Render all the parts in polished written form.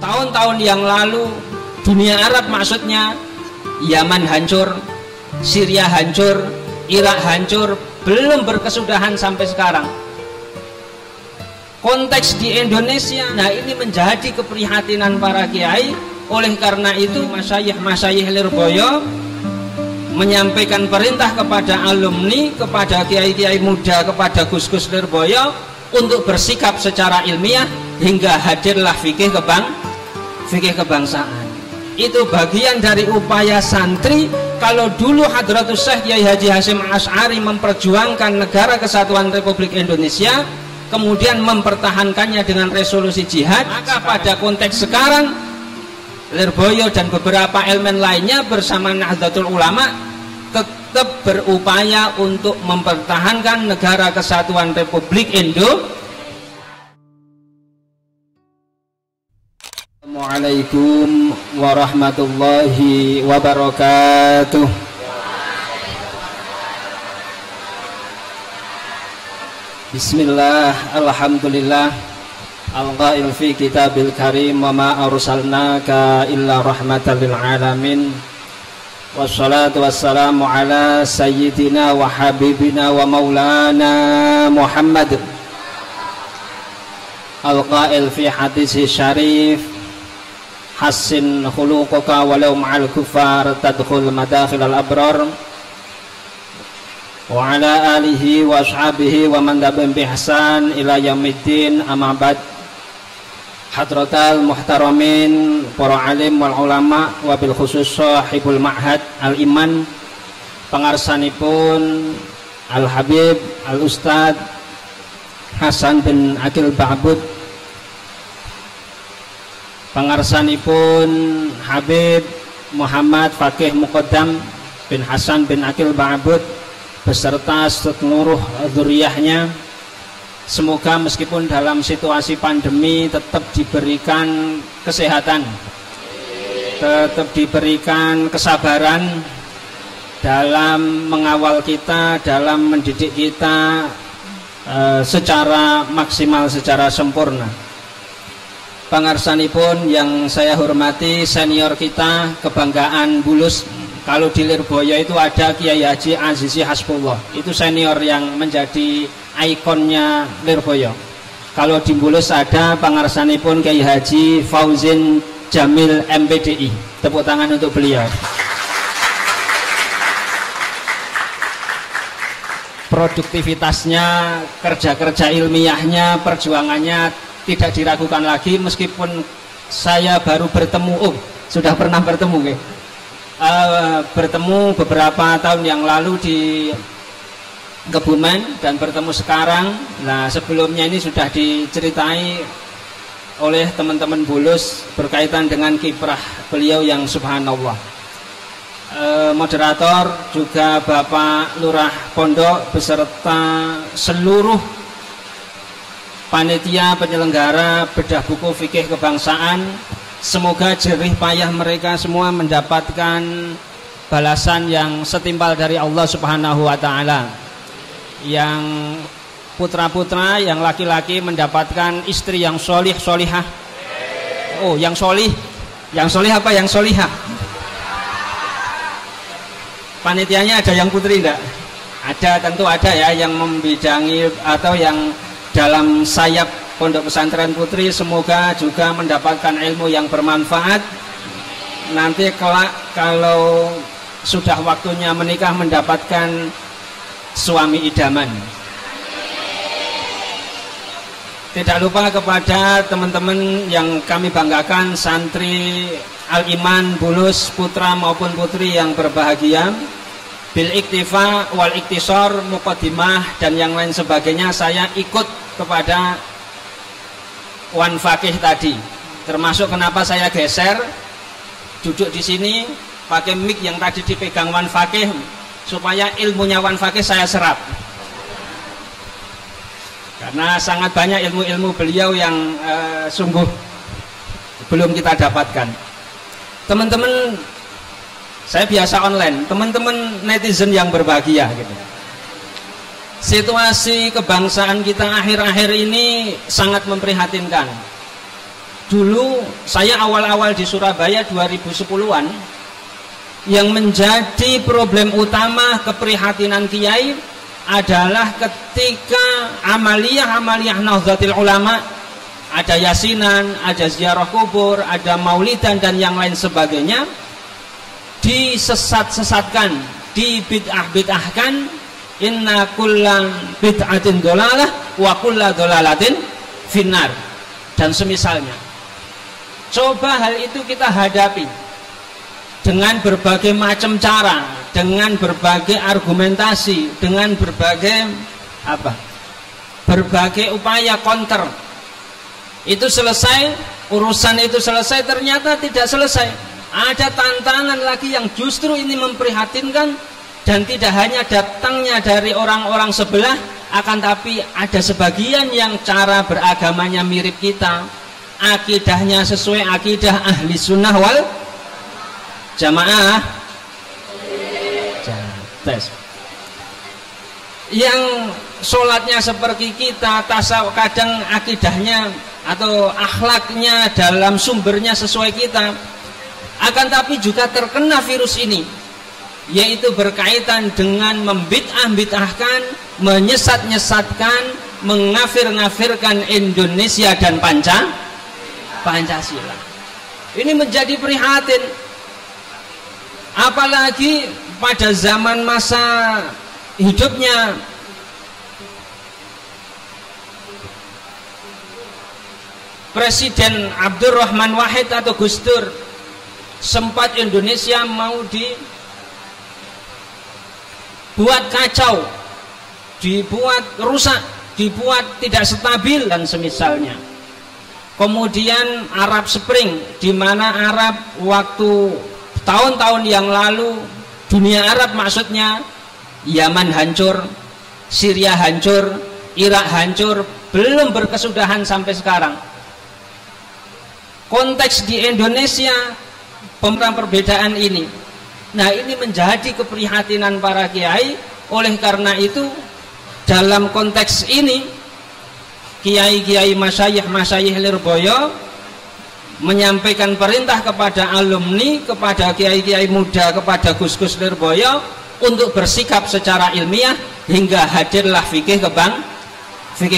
Tahun-tahun yang lalu dunia Arab, maksudnya Yaman hancur, Syria hancur, Irak hancur, belum berkesudahan sampai sekarang. Konteks di Indonesia, nah ini menjadi keprihatinan para kiai. Oleh karena itu masyayikh Lirboyo menyampaikan perintah kepada alumni, kepada kiai-kiai muda, kepada gus-gus Lirboyo untuk bersikap secara ilmiah hingga hadirlah fikih kebangsaan. Itu bagian dari upaya santri. Kalau dulu Hadratus Syekh Kiai Haji Hasyim Asy'ari memperjuangkan negara kesatuan Republik Indonesia, kemudian mempertahankannya dengan resolusi jihad, maka pada konteks sekarang Lirboyo dan beberapa elemen lainnya bersama Nahdlatul Ulama tetap berupaya untuk mempertahankan negara kesatuan Republik Indonesia. Assalamualaikum warahmatullahi wabarakatuh. Bismillah, alhamdulillah, al-qail fi kitabil karim wa ma arsalnaka illa rahmatan lil alamin. Wassalatu wassalamu ala sayyidina wa habibina wa maulana Muhammad, al-qail fi hadisi syarif, hassin khuluquka walau ma'al kufar tadkhul madakhil al-abrar, wa ala alihi wa ashabihi wa man tabi'ahum bi ihsan ila yaumiddin. Amma ba'd. Hadratal muhtaramin, para alim wal ulama, wa bil khusus sahibul ma'had al-iman, pangarsanipun al-habib al-ustad Hasan bin Akil Ba'bud, pangarsanipun Habib Muhammad Fakih Muqaddam bin Hasan bin Akil Ba'bud beserta seluruh dzurriyyahnya. Semoga meskipun dalam situasi pandemi tetap diberikan kesehatan, tetap diberikan kesabaran dalam mengawal kita, dalam mendidik kita secara maksimal, secara sempurna. Pangarsanipun yang saya hormati, senior kita, kebanggaan Bulus. Kalau di Lirboyo itu ada Kiai Haji Azizi Hasbullah, itu senior yang menjadi ikonnya Lirboyo. Kalau di Bulus ada pangarsanipun Kiai Haji Fauzin Jamil MPDI. Tepuk tangan untuk beliau. Produktivitasnya, kerja-kerja ilmiahnya, perjuangannya tidak diragukan lagi. Meskipun saya baru bertemu, sudah pernah bertemu, bertemu beberapa tahun yang lalu di Kebumen dan bertemu sekarang. Nah, sebelumnya ini sudah diceritai oleh teman-teman Bulus berkaitan dengan kiprah beliau yang subhanallah. Moderator juga Bapak Lurah Pondok beserta seluruh panitia penyelenggara bedah buku fikih kebangsaan. Semoga jerih payah mereka semua mendapatkan balasan yang setimpal dari Allah Subhanahu wa taala. Yang putra-putra yang laki-laki mendapatkan istri yang solih solihah. Oh, yang solih apa yang solihah? Panitianya ada yang putri enggak? Ada, tentu ada ya, yang membidangi atau yang dalam sayap Pondok Pesantren Putri. Semoga juga mendapatkan ilmu yang bermanfaat. Nanti kelak kalau sudah waktunya menikah mendapatkan suami idaman. Tidak lupa kepada teman-teman yang kami banggakan, santri Al-Iman Bulus, putra maupun putri yang berbahagia, bil iktifa wal iktisor, muqaddimah dan yang lain sebagainya. Saya ikut kepada Wan Fakih tadi, termasuk kenapa saya geser duduk di sini pakai mic yang tadi dipegang Wan Fakih, supaya ilmunya Wan Fakih saya serap, karena sangat banyak ilmu-ilmu beliau yang sungguh belum kita dapatkan. Teman-teman, saya biasa online, teman-teman netizen yang berbahagia gitu. Situasi kebangsaan kita akhir-akhir ini sangat memprihatinkan. dulu saya awal-awal di Surabaya 2010-an, yang menjadi problem utama keprihatinan kiai adalah ketika amaliyah Nahdlatul Ulama, ada yasinan, ada ziarah kubur, ada maulidan dan yang lain sebagainya, disesat-sesatkan, dibid'ah-bid'ahkan. Inna kullan bid'atin dolalah wa kulla dolalatin finnar, dan semisalnya. Coba hal itu kita hadapi dengan berbagai macam cara, dengan berbagai argumentasi, dengan berbagai berbagai upaya counter. Itu selesai, urusan itu selesai, ternyata tidak selesai. Ada tantangan lagi yang justru ini memprihatinkan, dan tidak hanya datangnya dari orang-orang sebelah, akan tapi ada sebagian yang cara beragamanya mirip kita, akidahnya sesuai akidah ahli sunnah wal jamaah, yang sholatnya seperti kita, tasawuf, kadang akidahnya atau akhlaknya dalam sumbernya sesuai kita, akan tapi juga terkena virus ini, yaitu berkaitan dengan membid'ah-bid'ahkan, menyesat-nyesatkan, mengafir-ngafirkan Indonesia dan Pancasila. Ini menjadi prihatin, apalagi pada zaman masa hidupnya Presiden Abdurrahman Wahid atau Gus Dur. Sempat Indonesia mau dibuat kacau, dibuat rusak, dibuat tidak stabil dan semisalnya. Kemudian Arab Spring, di mana Arab waktu tahun-tahun yang lalu, dunia Arab maksudnya, Yaman hancur, Syria hancur, Irak hancur, belum berkesudahan sampai sekarang. Konteks di Indonesia perbedaan ini, nah ini menjadi keprihatinan para kiai. Oleh karena itu, dalam konteks ini, kiai-kiai masyayikh Lirboyo menyampaikan perintah kepada alumni, kepada kiai-kiai muda, kepada Gus-Gus Lirboyo untuk bersikap secara ilmiah hingga hadirlah fikih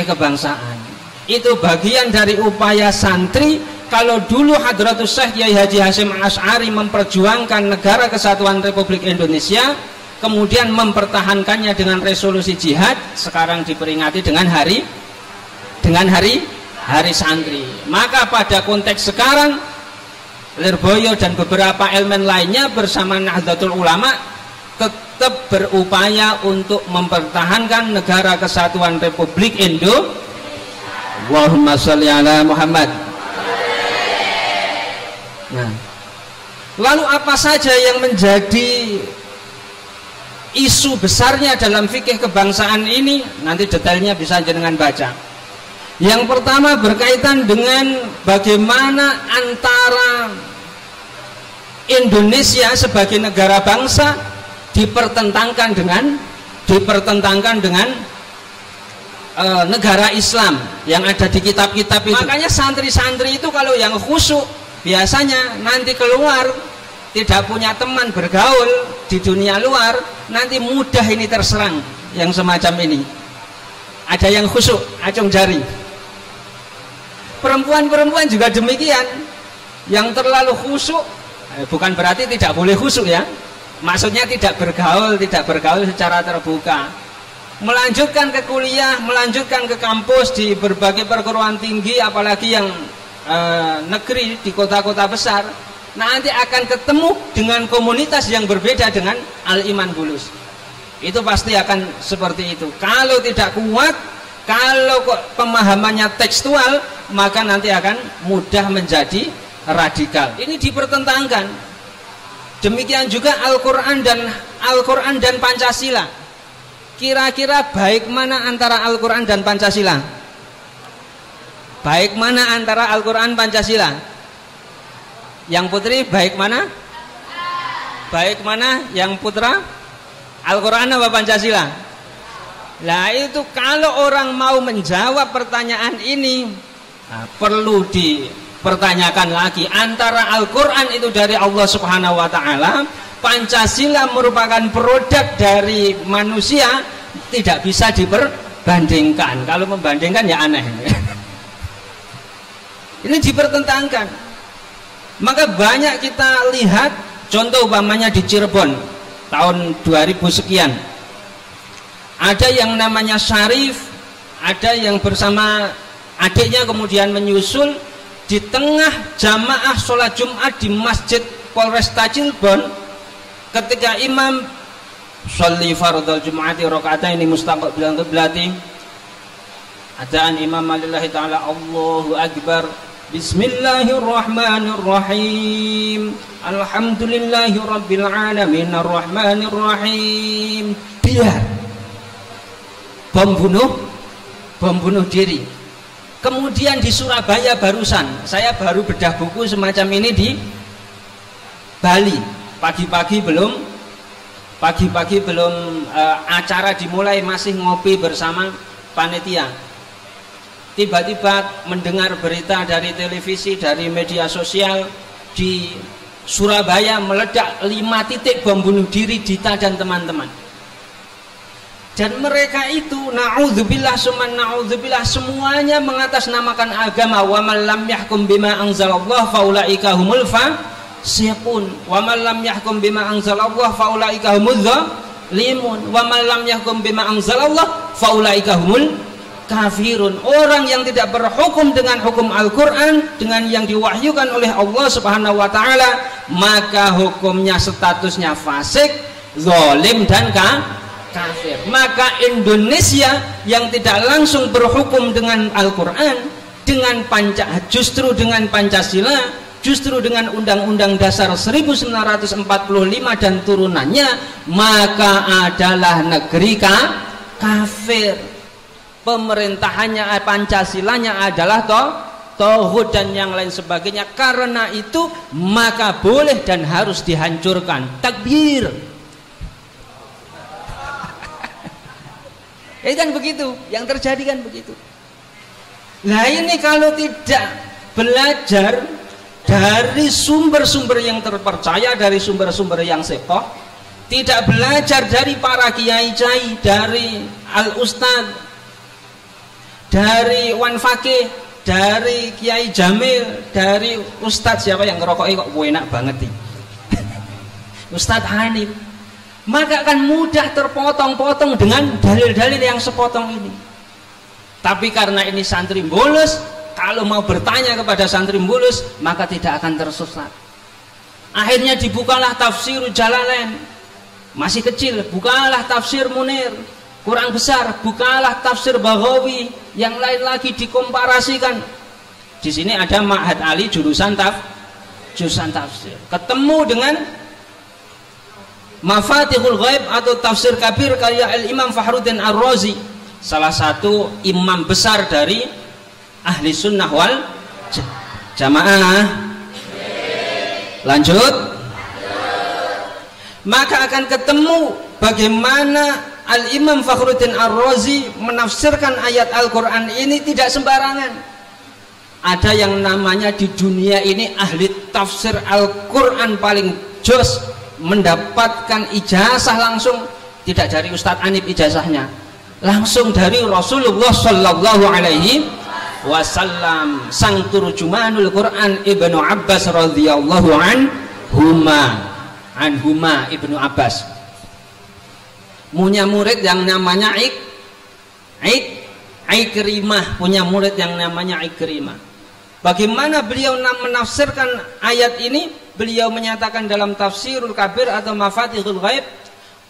kebangsaan. Itu bagian dari upaya santri. Kalau dulu Hadratus Syekh Kiai Haji Hasyim Asy'ari memperjuangkan negara kesatuan Republik Indonesia, kemudian mempertahankannya dengan resolusi jihad, sekarang diperingati dengan hari santri. Maka pada konteks sekarang, Lirboyo dan beberapa elemen lainnya bersama Nahdlatul Ulama tetap berupaya untuk mempertahankan negara kesatuan Republik Indonesia. Allahumma sholli ala Muhammad. Nah, lalu apa saja yang menjadi isu besarnya dalam fikih kebangsaan ini? Nanti detailnya bisa jenengan baca. Yang pertama berkaitan dengan bagaimana antara Indonesia sebagai negara bangsa dipertentangkan dengan negara Islam yang ada di kitab-kitab itu. Makanya santri-santri itu kalau yang khusyuk biasanya nanti keluar tidak punya teman bergaul di dunia luar, nanti mudah ini terserang yang semacam ini. Ada yang khusyuk, acung jari. Perempuan-perempuan juga demikian. Yang terlalu khusyuk, bukan berarti tidak boleh khusyuk ya. Maksudnya tidak bergaul secara terbuka. Melanjutkan ke kuliah, melanjutkan ke kampus di berbagai perguruan tinggi, apalagi yang negeri di kota-kota besar, nanti akan ketemu dengan komunitas yang berbeda dengan Al-Iman Bulus. Itu pasti akan seperti itu. Kalau tidak kuat, kalau pemahamannya tekstual, maka nanti akan mudah menjadi radikal. Ini dipertentangkan. Demikian juga Al-Quran dan Pancasila. Kira-kira baik mana antara Al-Quran dan Pancasila? Baik mana antara Al-Quran Pancasila? Yang putri baik mana? Baik mana yang putra? Al-Quran apa Pancasila? Nah itu kalau orang mau menjawab pertanyaan ini, perlu pertanyakan lagi, antara Al-Quran itu dari Allah Subhanahu wa Ta'ala, Pancasila merupakan produk dari manusia, tidak bisa diperbandingkan. Kalau membandingkan ya aneh. Ini dipertentangkan. Maka banyak kita lihat, contoh umpamanya di Cirebon tahun 2000 sekian, ada yang namanya Syarif, ada yang bersama adiknya kemudian menyusul di tengah jamaah sholat Jumat di Masjid Polresta Cirebon, ketika imam sholli fardhal Jum'ati raka'ataini mustaqbilan qiblati, adaan imam lillahi ta'ala Allahu Akbar, Bismillahirrahmanirrahim, Alhamdulillahi Rabbil Alamin, Ar-Rahmanirrahim. Biar bom bunuh diri. Kemudian di Surabaya barusan, saya baru bedah buku semacam ini di Bali. Pagi-pagi belum acara dimulai, masih ngopi bersama panitia. Tiba-tiba mendengar berita dari televisi, dari media sosial, di Surabaya meledak 5 titik bom bunuh diri Dita dan teman-teman. Dan mereka itu na'udzubillah summa na'udzubillah, semuanya mengatasnamakan agama. Wa man lam yahkum bima anzalallah faulaika humul fasiqun, wa man lam yahkum bima anzalallah faulaika humudz zalimun, wa man lam yahkum bima anzalallah faulaika humul kafirun. Orang yang tidak berhukum dengan hukum Al-Quran, dengan yang diwahyukan oleh Allah Subhanahu wa Ta'ala, maka hukumnya statusnya fasik, zalim dan kafir. Maka Indonesia yang tidak langsung berhukum dengan Al-Quran, justru dengan Pancasila, justru dengan Undang-Undang Dasar 1945 dan turunannya, maka adalah negeri kafir. Pemerintahannya, Pancasilanya adalah tauhid dan yang lain sebagainya. Karena itu maka boleh dan harus dihancurkan. Takbir. Kan begitu, yang terjadi kan begitu. Nah ini kalau tidak belajar dari sumber-sumber yang terpercaya, dari sumber-sumber yang sekoh, tidak belajar dari para kiai-kiai, dari al-ustad, dari Wan Fakih, dari Kiai Jamil, dari Ustadz siapa yang ngerokoknya kok enak banget nih, Ustadz Hanif, maka akan mudah terpotong-potong dengan dalil-dalil yang sepotong ini. Tapi karena ini santri bolos, kalau mau bertanya kepada santri bolos, maka tidak akan tersesat. Akhirnya dibukalah tafsir Jalalain, masih kecil, bukalah tafsir Munir, kurang besar, bukalah tafsir Baghawi, yang lain lagi dikomparasikan. Di sini ada Ma'had Ali jurusan tafsir, ketemu dengan Mafatihul Ghaib atau Tafsir Kabir karya Al-Imam Fakhruddin Ar-Razi, salah satu imam besar dari Ahli Sunnah wal Jamaah. Lanjut. Maka akan ketemu bagaimana Al-Imam Fakhruddin Ar-Razi menafsirkan ayat Al-Quran ini tidak sembarangan. Ada yang namanya di dunia ini ahli tafsir Al-Quran paling jos, mendapatkan ijazah langsung, tidak dari Ustadz Anip ijazahnya, langsung dari Rasulullah Sallallahu Alaihi Wasallam, sang turjumanul Quran Ibnu Abbas radhiyallahu anhuma Ibnu Abbas punya murid yang namanya Ikrimah, punya murid yang namanya Ikrimah. Bagaimana beliau menafsirkan ayat ini? Beliau menyatakan dalam Tafsirul Kabir atau Mafatihul Ghaib,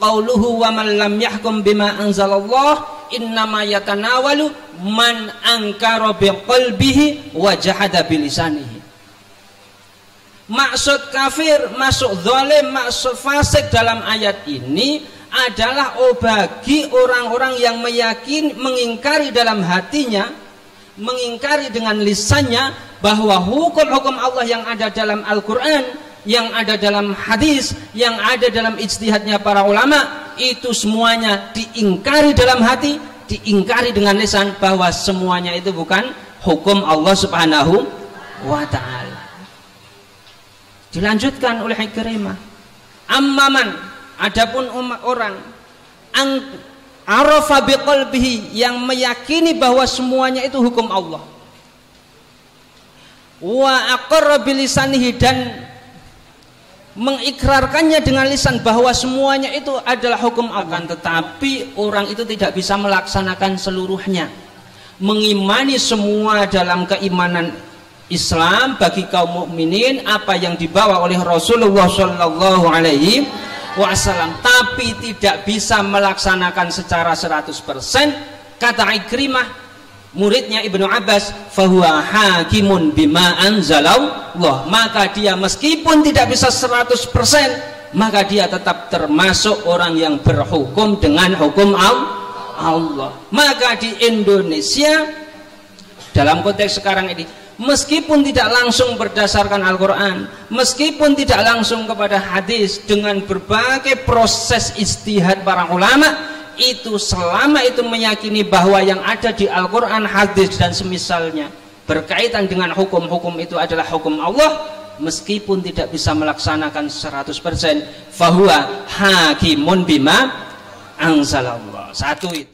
qauluhu wa man lam yahkum bima anzalallah innama yatanawalu man ankara biqalbihi wa jahada bilisanihi. Maksud kafir, maksud zalim, maksud fasik dalam ayat ini adalah bagi orang-orang yang mengingkari dalam hatinya, mengingkari dengan lisannya bahwa hukum-hukum Allah yang ada dalam Al-Quran, yang ada dalam hadis, yang ada dalam ijtihadnya para ulama, itu semuanya diingkari dalam hati, diingkari dengan lisan, bahwa semuanya itu bukan hukum Allah Subhanahu wa ta'ala. Dilanjutkan oleh Ikrimah, amman, adapun orang arafa biqalbihi, yang meyakini bahwa semuanya itu hukum Allah, wa aqarra bilisanihi, dan mengikrarkannya dengan lisan bahwa semuanya itu adalah hukum Allah, tetapi orang itu tidak bisa melaksanakan seluruhnya, mengimani semua dalam keimanan Islam bagi kaum mukminin apa yang dibawa oleh Rasulullah Shallallahu Alaihi Wasallam, tapi tidak bisa melaksanakan secara 100%. Kata Ikrimah, muridnya Ibnu Abbas, fahuwa hakimun bima anzalallah, maka dia meskipun tidak bisa 100%, maka dia tetap termasuk orang yang berhukum dengan hukum Allah. Maka di Indonesia dalam konteks sekarang ini, meskipun tidak langsung berdasarkan Al-Quran, meskipun tidak langsung kepada hadis, dengan berbagai proses ijtihad para ulama itu, selama itu meyakini bahwa yang ada di Al-Quran, hadis dan semisalnya berkaitan dengan hukum-hukum itu adalah hukum Allah, meskipun tidak bisa melaksanakan 100%, fahuwa hakimun bima anzalallah. Satu itu.